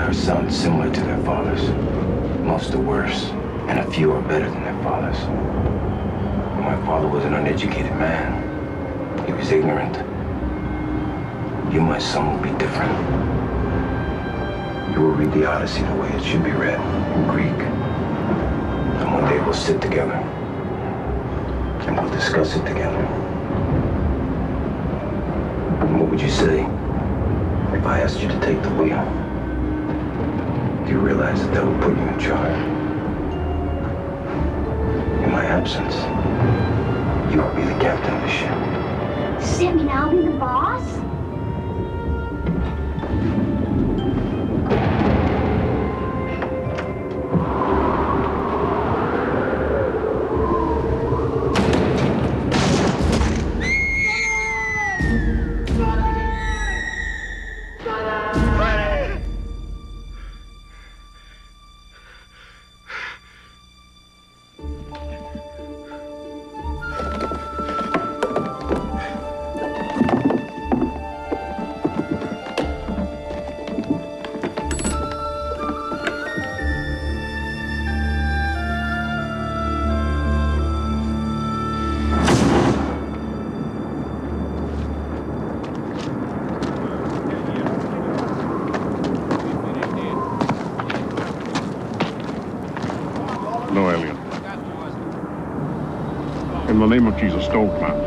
are sons similar to their fathers. Most are worse, and a few are better than their fathers. My father was an uneducated man. He was ignorant. You, my son, will be different. You will read the Odyssey the way it should be read, in Greek. And one day we'll sit together, and we'll discuss it together. And what would you say if I asked you to take the wheel? Do you realize that would put you in charge? In my absence, you will be the captain of the ship. Does that mean I'll be the boss? No, Elliot. In the name of Jesus, don't man.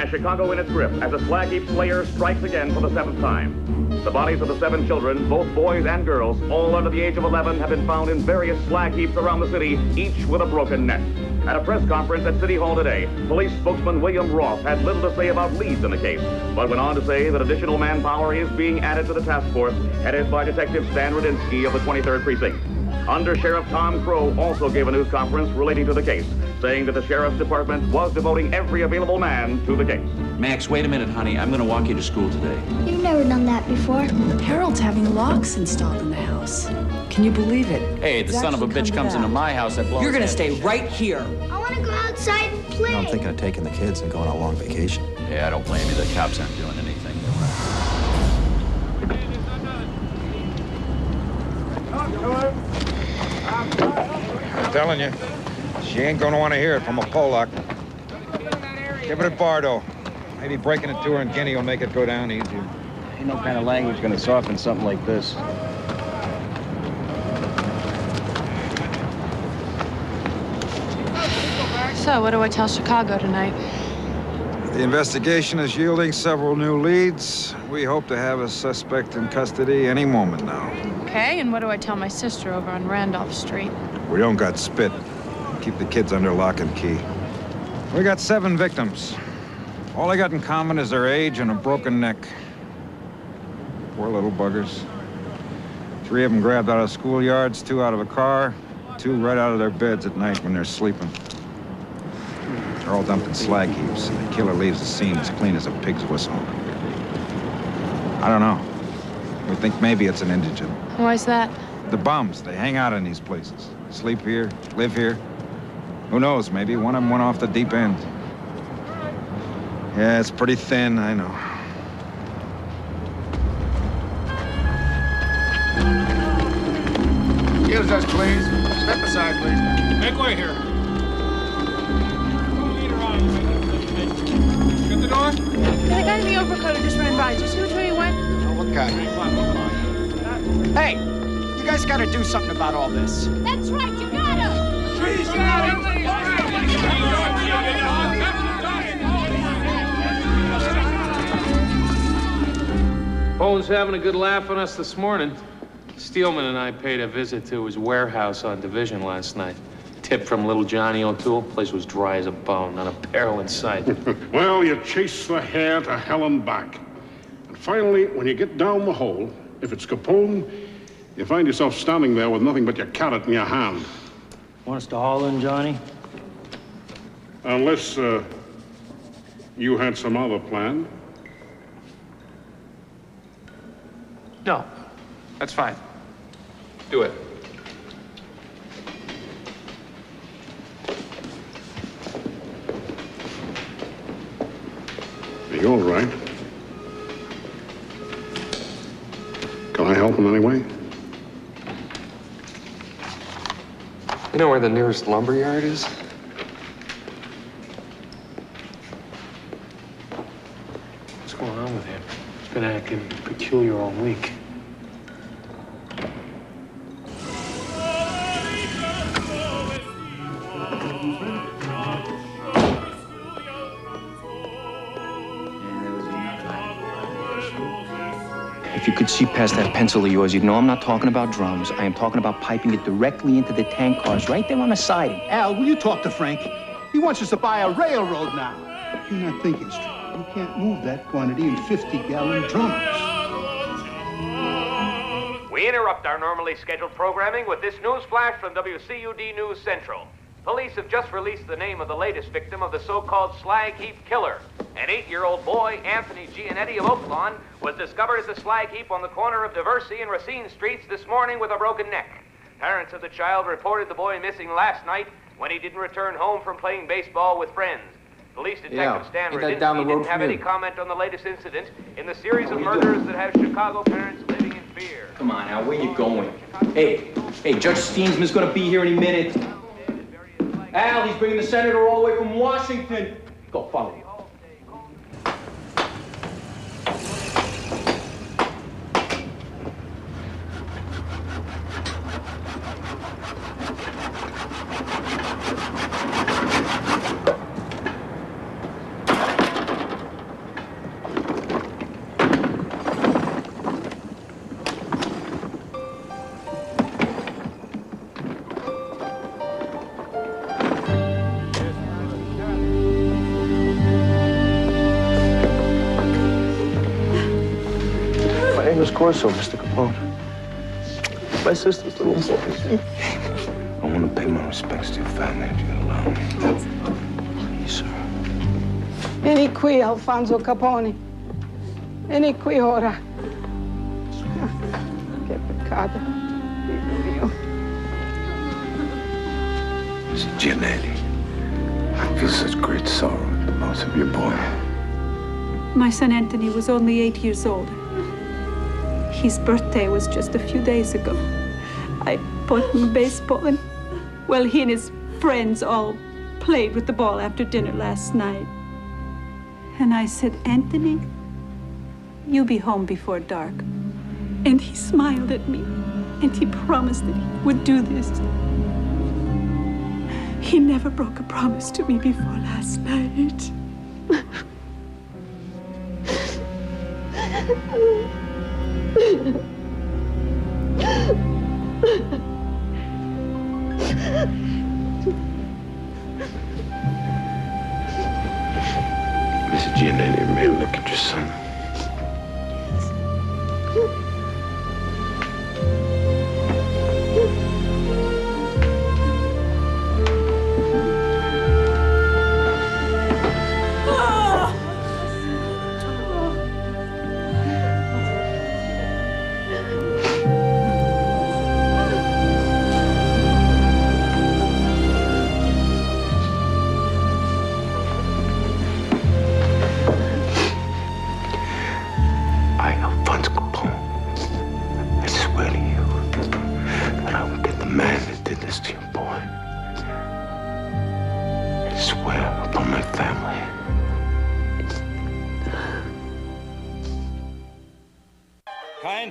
Chicago in its grip as a slag heap slayer strikes again for the 7th time. The bodies of the 7 children, both boys and girls, all under the age of 11, have been found in various slag heaps around the city, each with a broken neck. At a press conference at City Hall today, police spokesman William Roth had little to say about leads in the case, but went on to say that additional manpower is being added to the task force headed by Detective Stan Rudinsky of the 23rd Precinct. Under Sheriff Tom Crow also gave a news conference relating to the case, saying that the Sheriff's Department was devoting every available man to the case. Max, wait a minute, honey. I'm going to walk you to school today. You've never done that before. Harold's having locks installed in the house. Can you believe it? Hey, the son of a bitch comes into my house that blows. You're going to stay right here. I want to go outside and play. I'm thinking of taking the kids and going on a long vacation. Yeah, I don't blame you. The cops aren't doing anything. I'm telling you, she ain't gonna want to hear it from a Polak. Give it to Bardo. Maybe breaking it to her in Guinea will make it go down easier. Ain't no kind of language gonna soften something like this. So, what do I tell Chicago tonight? The investigation is yielding several new leads. We hope to have a suspect in custody any moment now. Okay, and what do I tell my sister over on Randolph Street? We don't got spit. Keep the kids under lock and key. We got 7 victims. All they got in common is their age and a broken neck. Poor little buggers. 3 of them grabbed out of schoolyards, 2 out of a car, 2 right out of their beds at night when they're sleeping. They're all dumped in slag heaps, and the killer leaves the scene as clean as a pig's whistle. I don't know. We think maybe it's an indigent. Why's that? The bums, they hang out in these places. Sleep here, live here. Who knows, maybe one of them went off the deep end. Yeah, it's pretty thin, I know. Excuse us, please. Step aside, please. Make way here. Get the door? The guy in the overcoat who just ran by. Did you see which way he went? Oh, what kind? Hey, you guys gotta do something about all this. That's right, you gotta. Freeze, got him! Capone's having a good laugh on us this morning. Steelman and I paid a visit to his warehouse on Division last night. Tip from little Johnny O'Toole. Place was dry as a bone, not a barrel in sight. Well, you chase the hare to hell and back. And finally, when you get down the hole, if it's Capone, you find yourself standing there with nothing but your carrot in your hand. Want us to haul in, Johnny? Unless, you had some other plan. No, that's fine. Do it. Are you all right? Can I help in any way? You know where the nearest lumber yard is? What's going on with him? He's been acting peculiar all week. If you could see past that pencil of yours, you'd know I'm not talking about drums. I am talking about piping it directly into the tank cars right there on the siding. Al, will you talk to Frank? He wants us to buy a railroad now. You're not thinking straight. You can't move that quantity in 50-gallon drums. We interrupt our normally scheduled programming with this news flash from WCUD News Central. Police have just released the name of the latest victim of the so-called slag heap killer. An 8-year-old boy, Anthony Gianetti of Oaklawn, was discovered at the slag heap on the corner of Diversey and Racine Streets this morning with a broken neck. Parents of the child reported the boy missing last night when he didn't return home from playing baseball with friends. Police Detective Stan Radinsky didn't have any comment on the latest incident in the series of murders that have Chicago parents living in fear. Come on, Al, where you going? Hey, Judge Steensman's gonna be here any minute. Al, he's bringing the senator all the way from Washington. Go, follow him. Corso, Mr. Capone. My sister's little boy. I want to pay my respects to your family if you'll allow me. Please, sir. Vieni qui, Alfonso Capone. Vieni qui ora. Che peccato. Dio mio. Mr. Gianetti, I feel such great sorrow at the loss of your boy. My son Anthony was only 8 years old. His birthday was just a few days ago. I bought him a baseball and, well, he and his friends all played with the ball after dinner last night. And I said, Anthony, you'll be home before dark. And he smiled at me, and he promised that he would do this. He never broke a promise to me before last night. Mr. Gianetti, may I look at your son?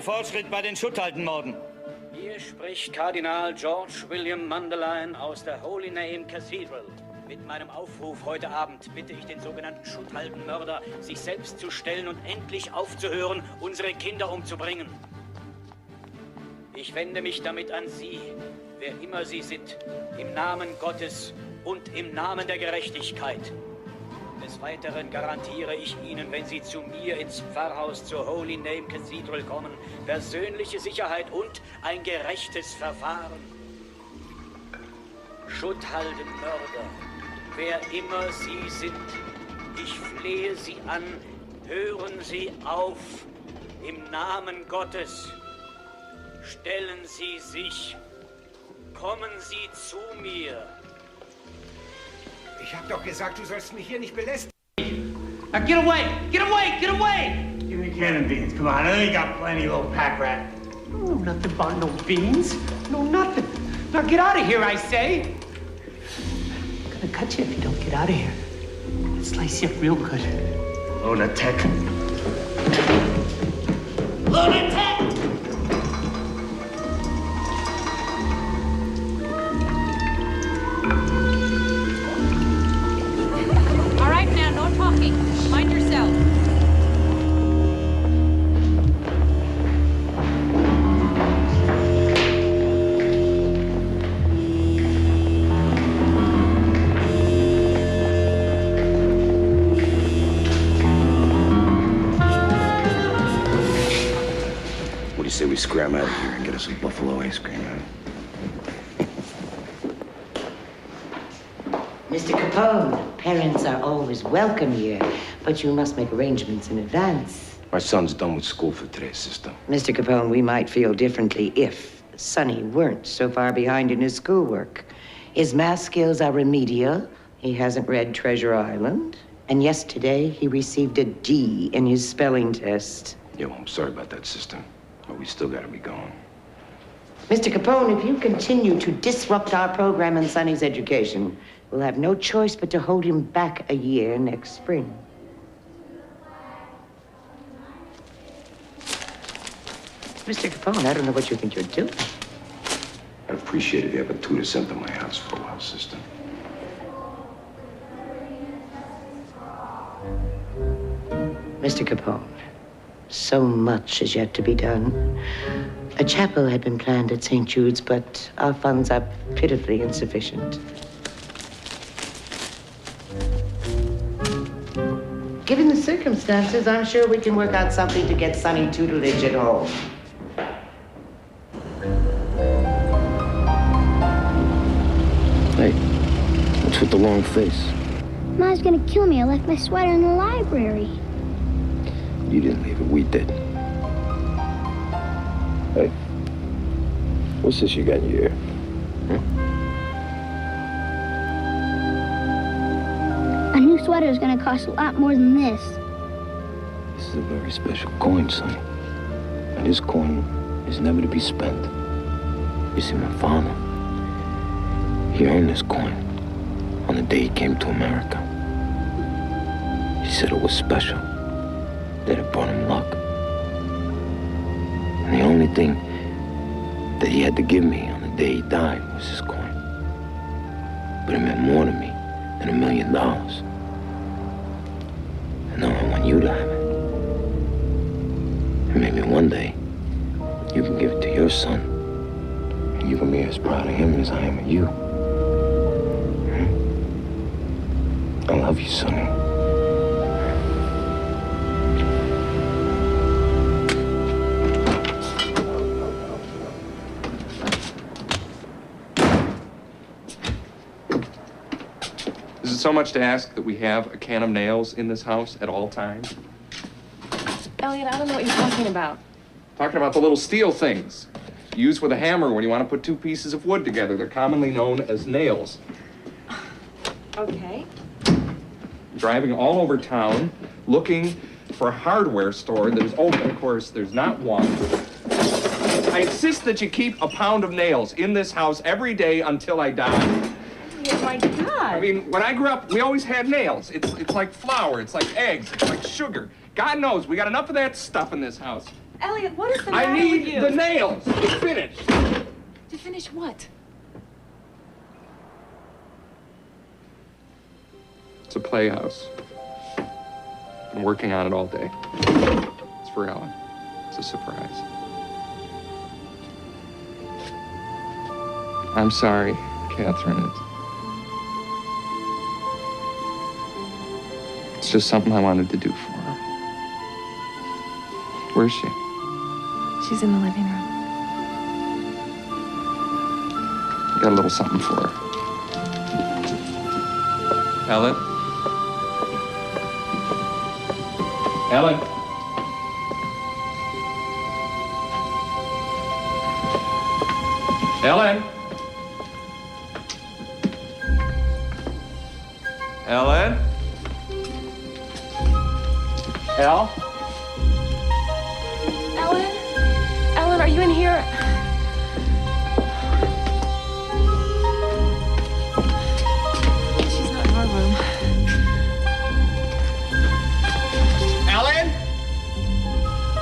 Fortschritt bei den Schutthaltenmorden. Hier spricht Kardinal George William Mundelein aus der Holy Name Cathedral. Mit meinem Aufruf heute Abend bitte ich den sogenannten Schutthaldenmörder, sich selbst zu stellen und endlich aufzuhören, unsere Kinder umzubringen. Ich wende mich damit an Sie, wer immer Sie sind, im Namen Gottes und im Namen der Gerechtigkeit. Des Weiteren garantiere ich Ihnen, wenn Sie zu mir ins Pfarrhaus zur Holy Name Cathedral kommen, persönliche Sicherheit und ein gerechtes Verfahren. Schutthaldenmörder, wer immer Sie sind, ich flehe Sie an, hören Sie auf, im Namen Gottes. Stellen Sie sich, kommen Sie zu mir. Ich hab doch gesagt, du sollst mich hier nicht belästigen. Now get away! Get away! Get away! Give me cannon beans. Come on, I know you got plenty, little pack rat. Oh, nothing about no beans. No, nothing. Now get out of here, I say. I'm gonna cut you if you don't get out of here. I'll slice you up real good. Lunatic. Lunatic! All right, now, no talking. Mind yourself. What do you say we scram out of here and get us some buffalo ice cream, huh? Mr. Capone, parents are always welcome here, but you must make arrangements in advance. My son's done with school for today, sister. Mr. Capone, we might feel differently if Sonny weren't so far behind in his schoolwork. His math skills are remedial. He hasn't read Treasure Island. And yesterday, he received a D in his spelling test. Yo, I'm sorry about that, sister. But we still gotta be going. Mr. Capone, if you continue to disrupt our program and Sonny's education, we'll have no choice but to hold him back a year next spring. Mr. Capone, I don't know what you think you're doing. I'd appreciate it if you have a tutor sent to my house for a while, sister. Mr. Capone, so much is yet to be done. A chapel had been planned at St. Jude's, but our funds are pitifully insufficient. Given the circumstances, I'm sure we can work out something to get Sonny tutelage at home. Hey, what's with the long face? Ma's gonna kill me. I left my sweater in the library. You didn't leave it, we did. Hey, what's this you got in your ear? Huh? A new sweater is gonna cost a lot more than this. This is a very special coin, son. And this coin is never to be spent. You see, my father, he earned this coin on the day he came to America. He said it was special, that it brought him luck. And the only thing that he had to give me on the day he died was his coin. But it meant more to me than $1 million. And now I want you to have it. And maybe one day, you can give it to your son, and you can be as proud of him as I am of you. I love you, Sonny. Is it so much to ask that we have a can of nails in this house at all times? Elliot, I don't know what you're talking about. Talking about the little steel things used with a hammer when you want to put two pieces of wood together. They're commonly known as nails. Okay. Driving all over town, looking for a hardware store that is open. Of course, there's not one. I insist that you keep a pound of nails in this house every day until I die. Oh my God. I mean, when I grew up, we always had nails. It's like flour, it's like eggs, it's like sugar. God knows, we got enough of that stuff in this house. Elliot, what is the matter I with need you? the nails to finish. To finish what? It's a playhouse. Been working on it all day. It's for Ellen. It's a surprise. I'm sorry, Catherine. It's just something I wanted to do for her. Where's she? She's in the living room. Got a little something for her. Ellen? Ellen? Ellen? Ellen? Al? Ellen? Ellen, are you in here? She's not in our room. Ellen?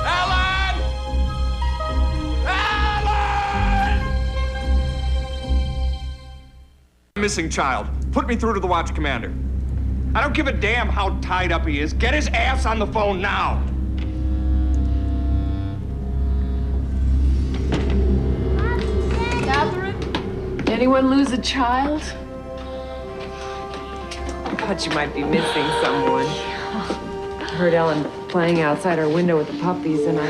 Ellen! Ellen! Missing child. Put me through to the watch commander. I don't give a damn how tied up he is. Get his ass on the phone now. Catherine? Anyone lose a child? I thought you might be missing someone. I heard Ellen playing outside her window with the puppies, and I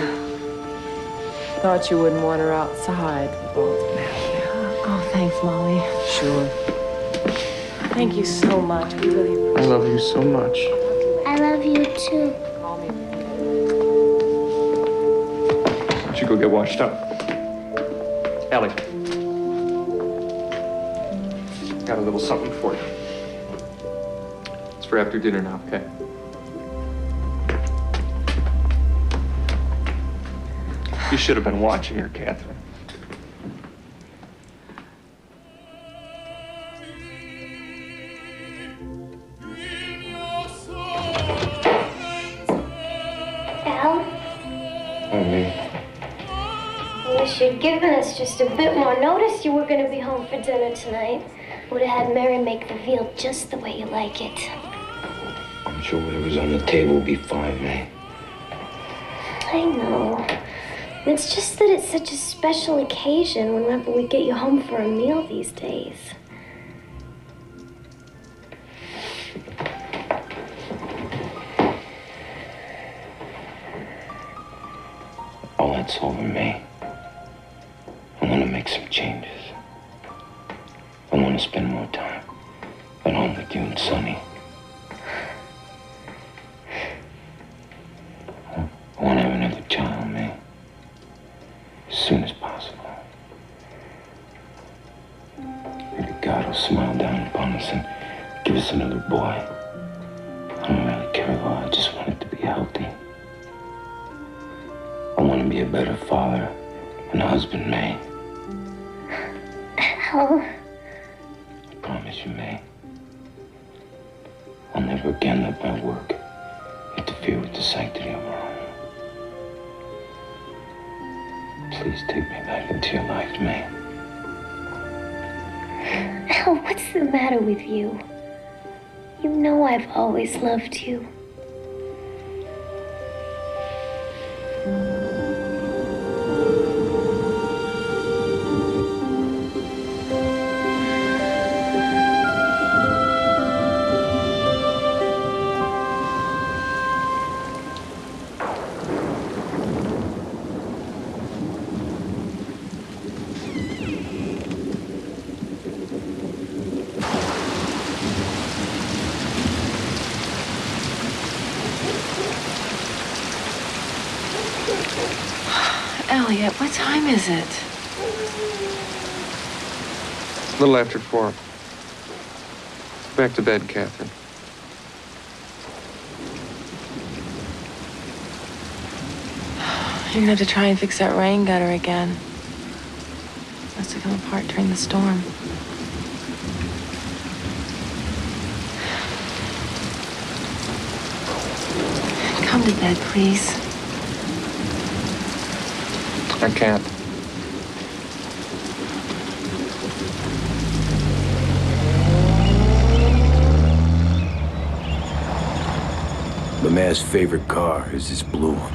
thought you wouldn't want her outside with all the madness. Oh, thanks, Molly. Sure. Thank you so much. We really appreciate it. I love you so much. I love you too. Why don't you go get washed up? Ellie. Got a little something for you. It's for after dinner now, okay? You should have been watching her, Catherine. Unless you'd given us just a bit more notice you were going to be home for dinner tonight. Would have had Mary make the veal just the way you like it. I'm sure whatever's on the table will be fine, eh? I know. It's just that it's such a special occasion whenever we get you home for a meal these days. All that's over me. I want to make some changes. I want to spend more time at home with you and Sonny. I want to have another child, man. As soon as possible. Maybe God will smile down upon us and give us another boy. I don't really care though. I just want it to be healthy. I want to be a better father and a husband, May. Al. I promise you, May. I'll never again let my work interfere with the sanctity of our home. Please take me back into your life, May. Al, what's the matter with you? You know I've always loved you. Elliot, what time is it? A little after 4. Back to bed, Catherine. You're gonna have to try and fix that rain gutter again. Must have come apart during the storm. Come to bed, please. I can't. The mayor's favorite car is this blue one.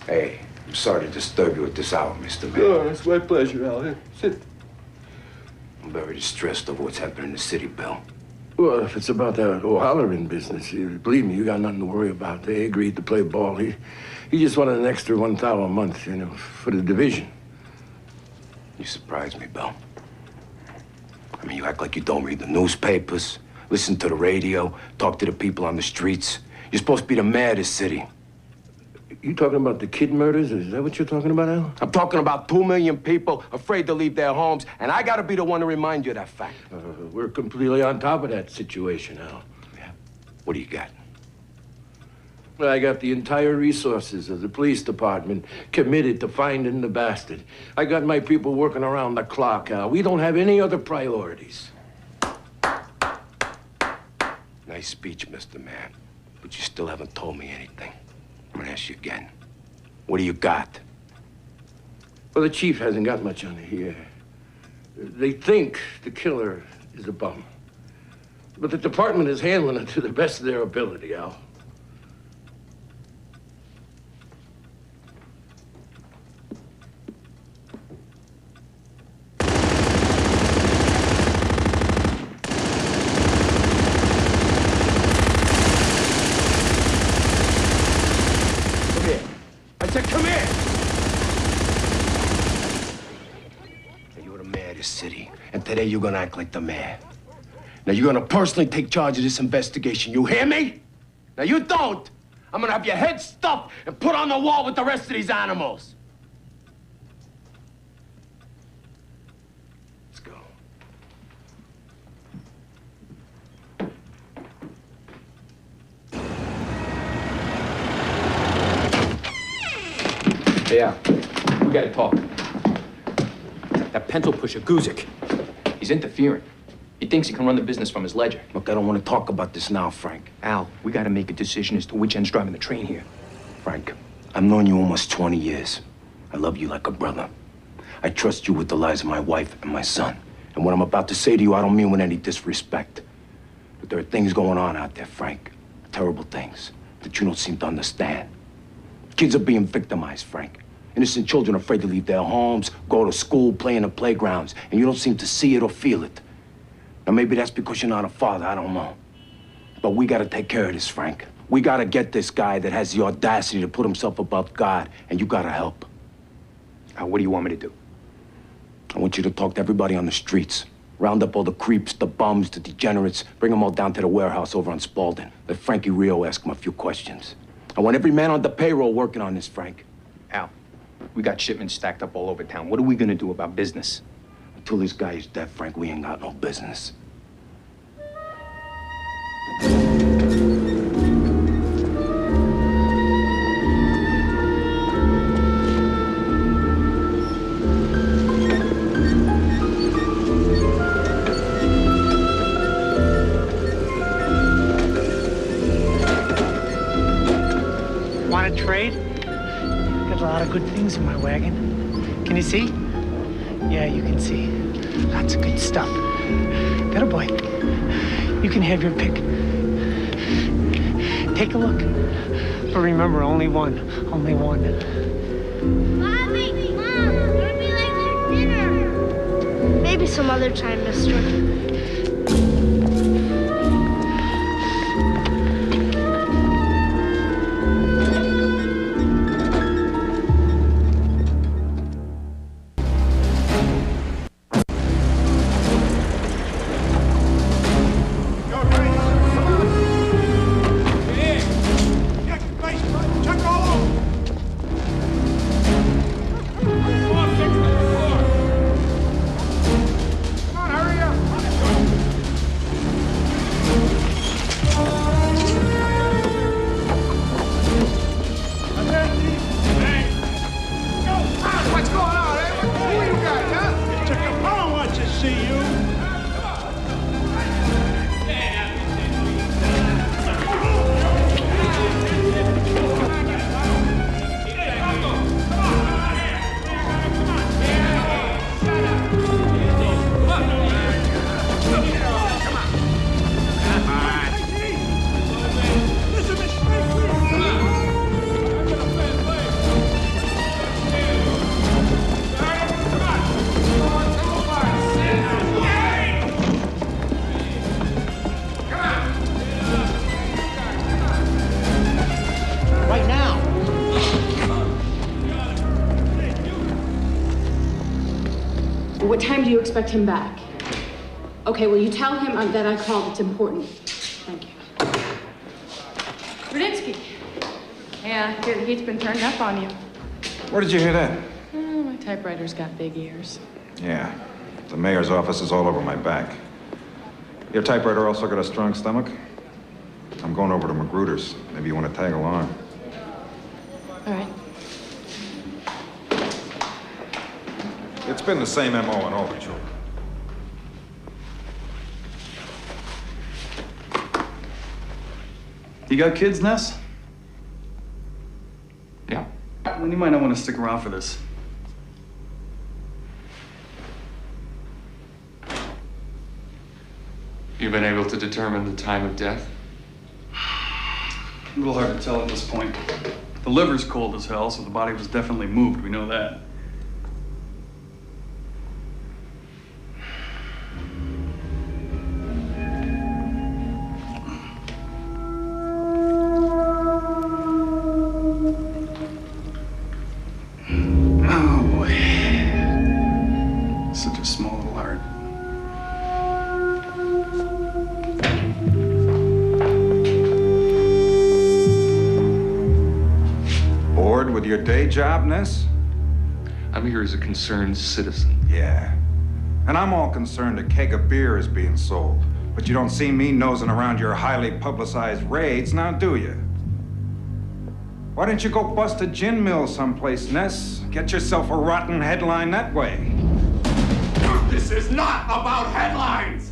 Hey, I'm sorry to disturb you at this hour, Mr. Mayor. Oh, it's my pleasure, Al. Here, sit. I'm very distressed over what's happening in the city, Bill. Well, if it's about that O'Halloran business, believe me, you got nothing to worry about. They agreed to play ball. He just wanted an extra $1,000 a month, you know, for the division. You surprised me, Bill. I mean, you act like you don't read the newspapers, listen to the radio, talk to the people on the streets. You're supposed to be the mayor of this city. You talking about the kid murders? Is that what you're talking about, Al? I'm talking about 2 million people afraid to leave their homes, and I gotta be the one to remind you of that fact. We're completely on top of that situation, Al. Yeah? What do you got? Well, I got the entire resources of the police department committed to finding the bastard. I got my people working around the clock, Al. We don't have any other priorities. Nice speech, Mr. Man, but you still haven't told me anything. I'm gonna ask you again. What do you got? Well, the chief hasn't got much on it here. They think the killer is a bum. But the department is handling it to the best of their ability, Al. City, and today you're gonna act like the mayor. Now you're gonna personally take charge of this investigation. You hear me? Now you don't. I'm gonna have your head stuffed and put on the wall with the rest of these animals. Let's go. Yeah, we gotta talk. That pencil pusher, Guzik, he's interfering. He thinks he can run the business from his ledger. Look, I don't want to talk about this now, Frank. Al, we gotta make a decision as to which end's driving the train here. Frank, I've known you almost 20 years. I love you like a brother. I trust you with the lives of my wife and my son. And what I'm about to say to you, I don't mean with any disrespect. But there are things going on out there, Frank. Terrible things that you don't seem to understand. Kids are being victimized, Frank. Innocent children are afraid to leave their homes, go to school, play in the playgrounds, and you don't seem to see it or feel it. Now, maybe that's because you're not a father, I don't know. But we gotta take care of this, Frank. We gotta get this guy that has the audacity to put himself above God, and you gotta help. Now, what do you want me to do? I want you to talk to everybody on the streets. Round up all the creeps, the bums, the degenerates, bring them all down to the warehouse over on Spaulding. Let Frankie Rio ask him a few questions. I want every man on the payroll working on this, Frank. Al, we got shipments stacked up all over town. What are we gonna do about business? Until this guy is dead, Frank, we ain't got no business. Want to trade? Got a lot of good things in my wagon. Can you see? Yeah, you can see. Lots of good stuff. Better boy, you can have your pick. Take a look. But remember, only one. Only one. Mommy, Mom, we're be late for dinner. Maybe some other time, mister. expect him back. Okay, well, you tell him that I called. It's important. Thank you. Rudinsky. Yeah, I hear the heat's been turned up on you. Where did you hear that? Oh, my typewriter's got big ears. Yeah. The mayor's office is all over my back. Your typewriter also got a strong stomach? I'm going over to Magruder's. Maybe you want to tag along. All right. It's been the same MO in all the children. You got kids, Ness? Yeah. Then you might not want to stick around for this. You've been able to determine the time of death? A little hard to tell at this point. The liver's cold as hell, so the body was definitely moved. We know that. Oh boy. Such a small little heart. Bored with your day job, Ness? I'm here as a concerned citizen. Yeah. And I'm all concerned a keg of beer is being sold. But you don't see me nosing around your highly publicized raids, now do you? Why didn't you go bust a gin mill someplace, Ness? Get yourself a rotten headline that way. This is not about headlines!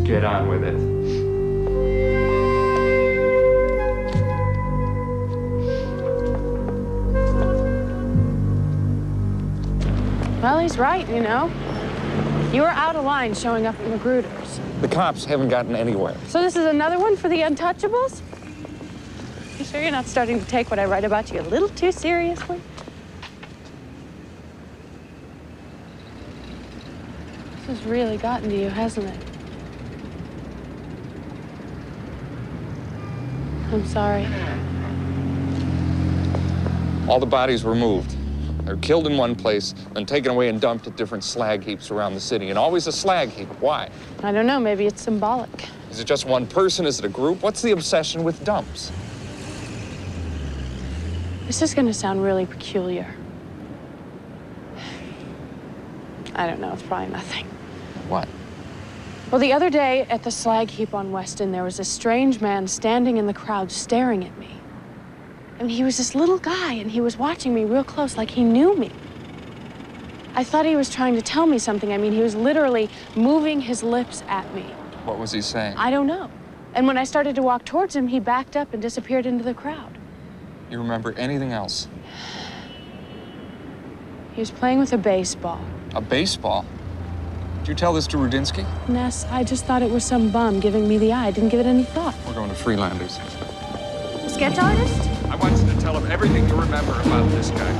Get on with it. Well, he's right, you know. You were out of line showing up at Magruder's. The cops haven't gotten anywhere. So this is another one for the Untouchables? You sure you're not starting to take what I write about you a little too seriously? This has really gotten to you, hasn't it? I'm sorry. All the bodies were moved. They were killed in one place, then taken away and dumped at different slag heaps around the city. And always a slag heap. Why? I don't know, maybe it's symbolic. Is it just one person? Is it a group? What's the obsession with dumps? This is gonna sound really peculiar. I don't know, it's probably nothing. What? Well, the other day at the slag heap on Weston, there was a strange man standing in the crowd staring at me. I mean, he was this little guy, and he was watching me real close, like he knew me. I thought he was trying to tell me something. I mean, he was literally moving his lips at me. What was he saying? I don't know. And when I started to walk towards him, he backed up and disappeared into the crowd. You remember anything else? He was playing with a baseball. A baseball? Did you tell this to Rudinsky? Ness, I just thought it was some bum giving me the eye. I didn't give it any thought. We're going to Freelanders. A sketch artist? I want you to tell him everything you remember about this guy.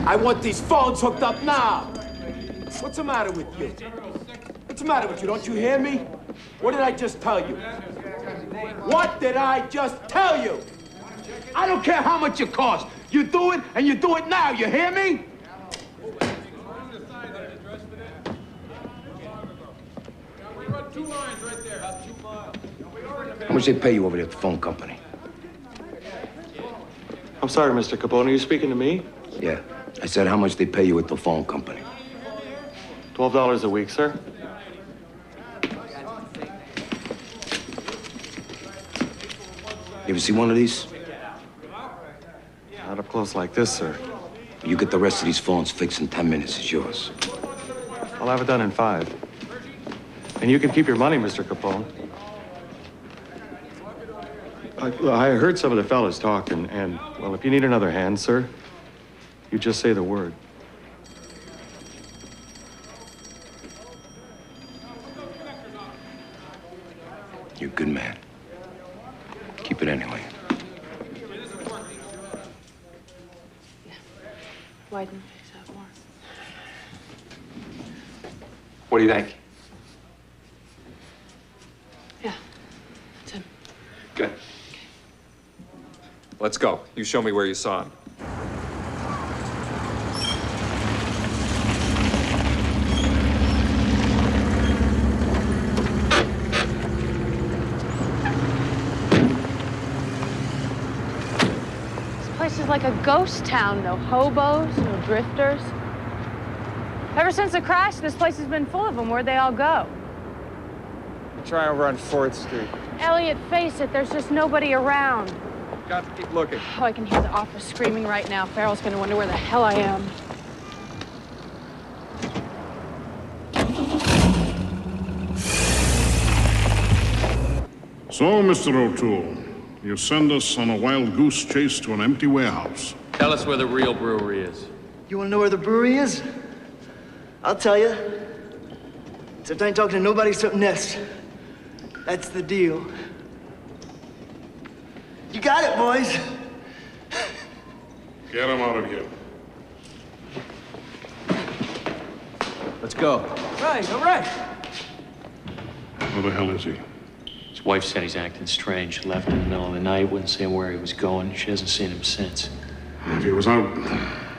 I want these phones hooked up now. What's the matter with you? What's the matter with you? Don't you hear me? What did I just tell you? What did I just tell you? I don't care how much it costs. You do it, and you do it now. You hear me? How much they pay you over there at the phone company? I'm sorry, Mr. Capone. Are you speaking to me? Yeah. I said how much they pay you at the phone company. $12 a week, sir. You ever see one of these? Not up close like this, sir. You get the rest of these phones fixed in 10 minutes. It's yours. I'll have it done in 5. And you can keep your money, Mr. Capone. I heard some of the fellas talking, and, well, if you need another hand, sir, you just say the word. You're a good man. Keep it anyway. Widen your face out more. What do you think? Yeah, it's Good. Let's go. You show me where you saw him. This place is like a ghost town. No hobos, no drifters. Ever since the crash, this place has been full of them. Where'd they all go? Try over on 4th Street. Elliot, face it, there's just nobody around. Got to keep looking. Oh, I can hear the office screaming right now. Farrell's gonna wonder where the hell I am. So, Mr. O'Toole, you send us on a wild goose chase to an empty warehouse. Tell us where the real brewery is. You want to know where the brewery is? I'll tell you. Except I ain't talking to nobody except Ness. That's the deal. You got it, boys. Get him out of here. Let's go. All right. Where the hell is he? His wife said he's acting strange. Left in the middle of the night, wouldn't say where he was going. She hasn't seen him since. If he was out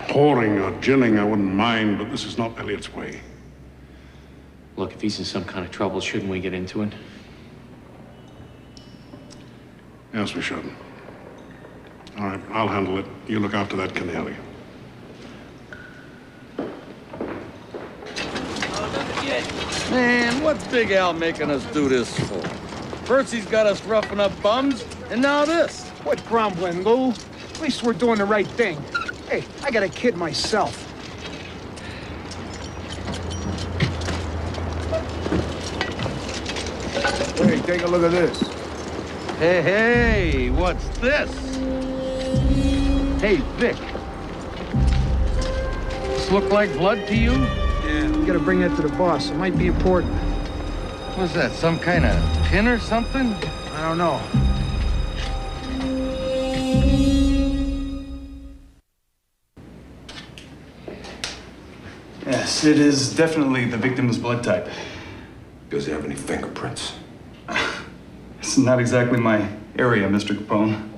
whoring or ginning, I wouldn't mind, but this is not Elliot's way. Look, if he's in some kind of trouble, shouldn't we get into it? Yes, we should. All right, I'll handle it. You look after that canary. Man, what's Big Al making us do this for? First he's got us roughing up bums, and now this. Quit grumbling, Lou. At least we're doing the right thing. Hey, I got a kid myself. Hey, take a look at this. Hey, what's this? Hey, Vic. This look like blood to you? Yeah, we gotta bring that to the boss. It might be important. What's that, some kind of pin or something? I don't know. Yes, it is definitely the victim's blood type. Does he have any fingerprints? It's not exactly my area, Mr. Capone.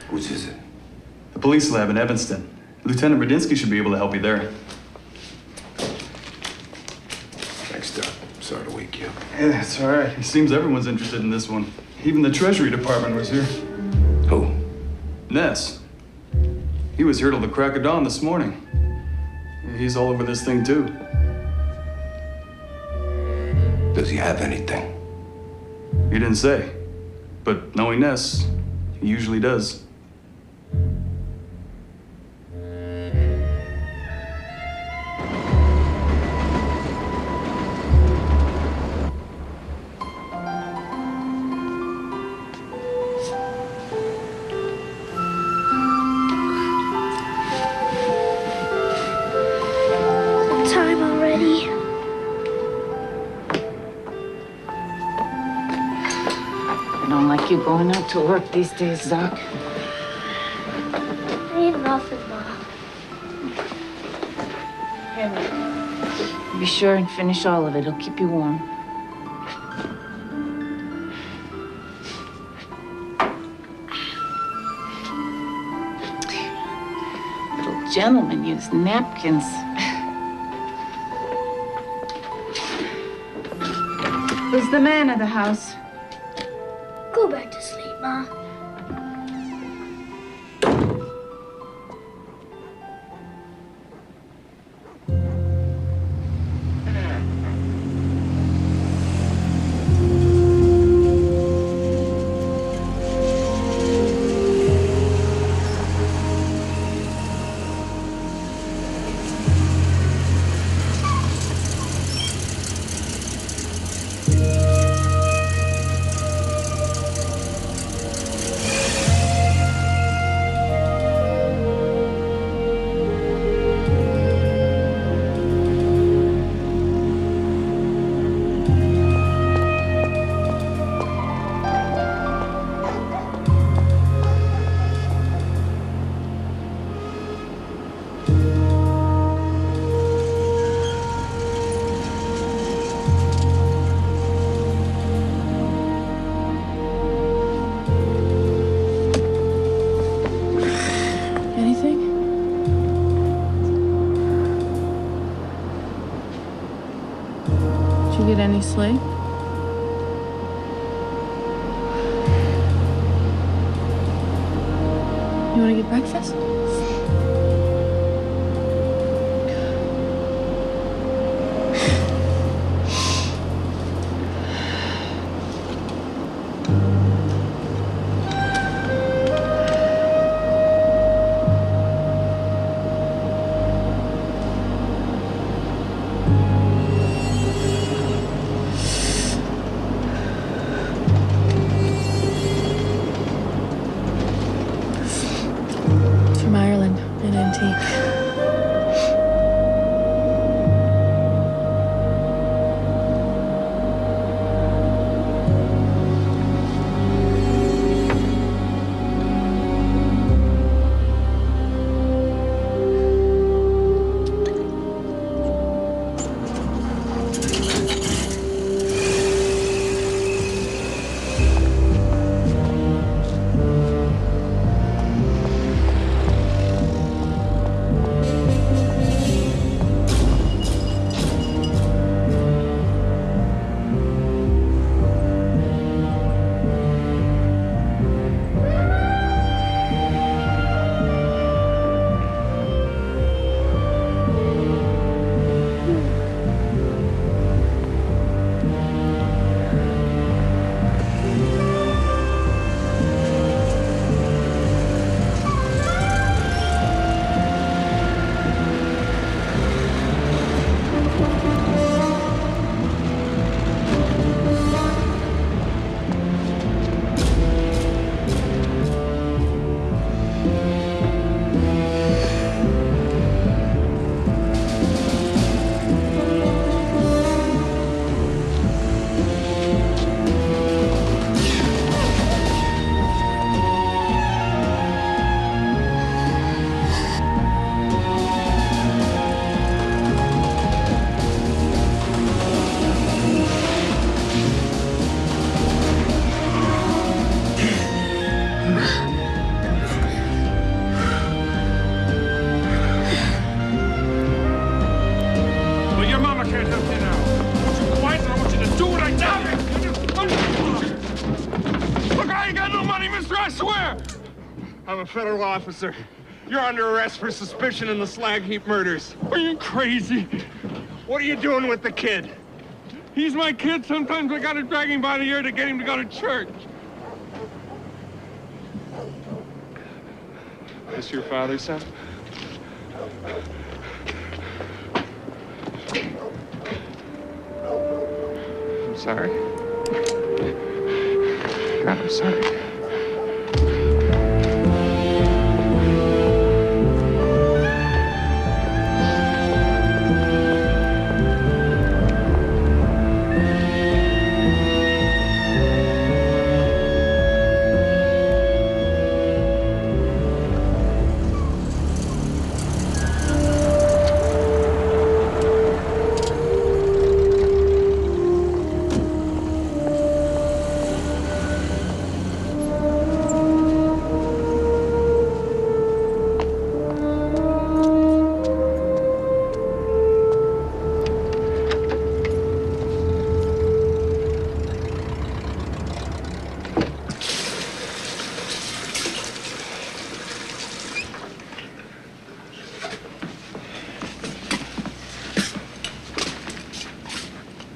Whose is it? The police lab in Evanston. Lieutenant Radinsky should be able to help you there. Next up. Sorry to wake you up. Yeah, it's all right. It seems everyone's interested in this one. Even the Treasury Department was here. Who? Ness. He was here till the crack of dawn this morning. He's all over this thing, too. Does he have anything? He didn't say. But knowing Ness, he usually does. Time already. I don't like you going out to work these days, Doc. Ain't nothing, Ma. Here, be sure and finish all of it. It'll keep you warm. Little gentlemen use napkins. Who's the man of the house? Go back to sleep, Ma. any sleep? You want to get breakfast? From Ireland, an antique. I'm a federal officer. You're under arrest for suspicion in the Slag Heap murders. Are you crazy? What are you doing with the kid? He's my kid. Sometimes I gotta drag him by the ear to get him to go to church. Is this your father, son? I'm sorry. God, I'm sorry.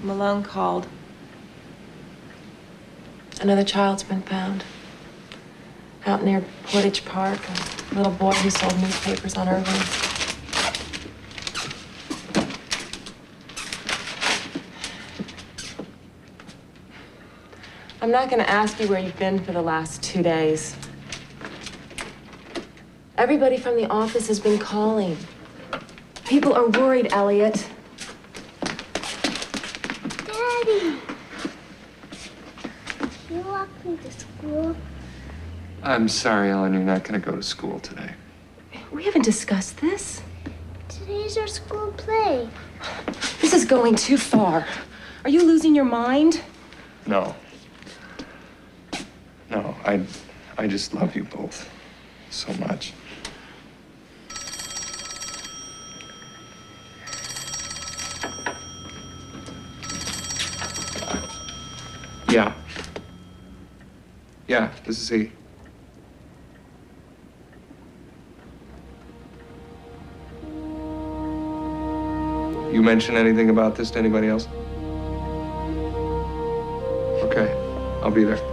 Malone called. Another child's been found. Out near Portage Park, a little boy who sold newspapers on Irving. I'm not going to ask you where you've been for the last 2 days. Everybody from the office has been calling. People are worried, Elliot. Daddy! You walk me to school? I'm sorry, Ellen, you're not going to go to school today. We haven't discussed this. Today's our school play. This is going too far. Are you losing your mind? No. No, I just love you both so much. Yeah. Yeah, this is he. You mention anything about this to anybody else? Okay, I'll be there.